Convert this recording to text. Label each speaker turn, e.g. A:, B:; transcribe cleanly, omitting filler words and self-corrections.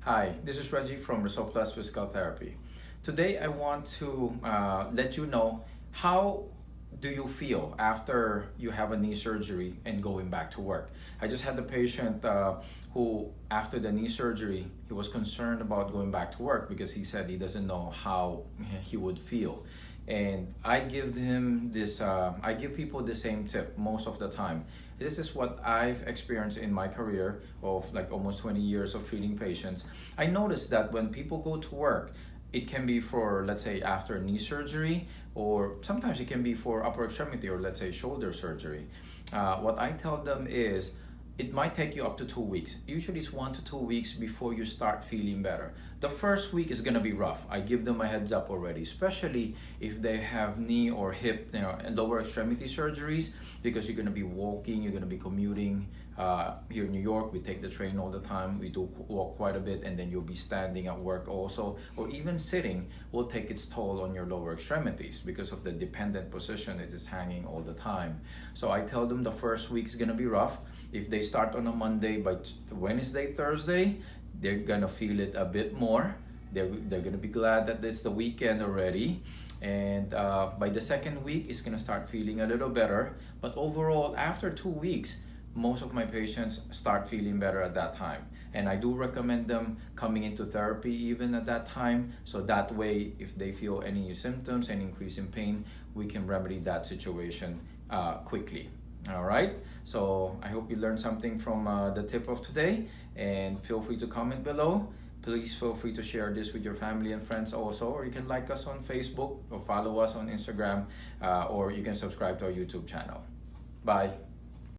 A: Hi, this is Reggie from Result Plus Physical Therapy. Today I want to let you know how do you feel after you have a knee surgery and going back to work. I just had a patient who, after the knee surgery, he was concerned about going back to work because he said he doesn't know how he would feel. And I give him this, I give people the same tip most of the time. This is what I've experienced in my career of like almost 20 years of treating patients. I noticed that when people go to work, it can be for, let's say, after knee surgery, or sometimes it can be for upper extremity or, let's say, shoulder surgery. What I tell them is it might take you up to 2 weeks. Usually it's 1 to 2 weeks before you start feeling better. The first week is gonna be rough. I give them a heads up already, especially if they have knee or hip, and lower extremity surgeries, because you're gonna be walking, you're gonna be commuting. Here in New York, we take the train all the time. We do walk quite a bit, and then you'll be standing at work also, or even sitting will take its toll on your lower extremities because of the dependent position. It is hanging all the time. So I tell them the first week is gonna be rough. If they start on a Monday, by Wednesday, Thursday, they're gonna feel it a bit more. They're gonna be glad that it's the weekend already. And by the second week, it's gonna start feeling a little better. But overall, after 2 weeks, most of my patients start feeling better at that time. And I do recommend them coming into therapy even at that time. So that way, if they feel any symptoms, any increase in pain, we can remedy that situation quickly. All right, so I hope you learned something from the tip of today, and feel free to comment below. Please feel free to share this with your family and friends also, or you can like us on Facebook or follow us on Instagram, or you can subscribe to our YouTube channel. Bye.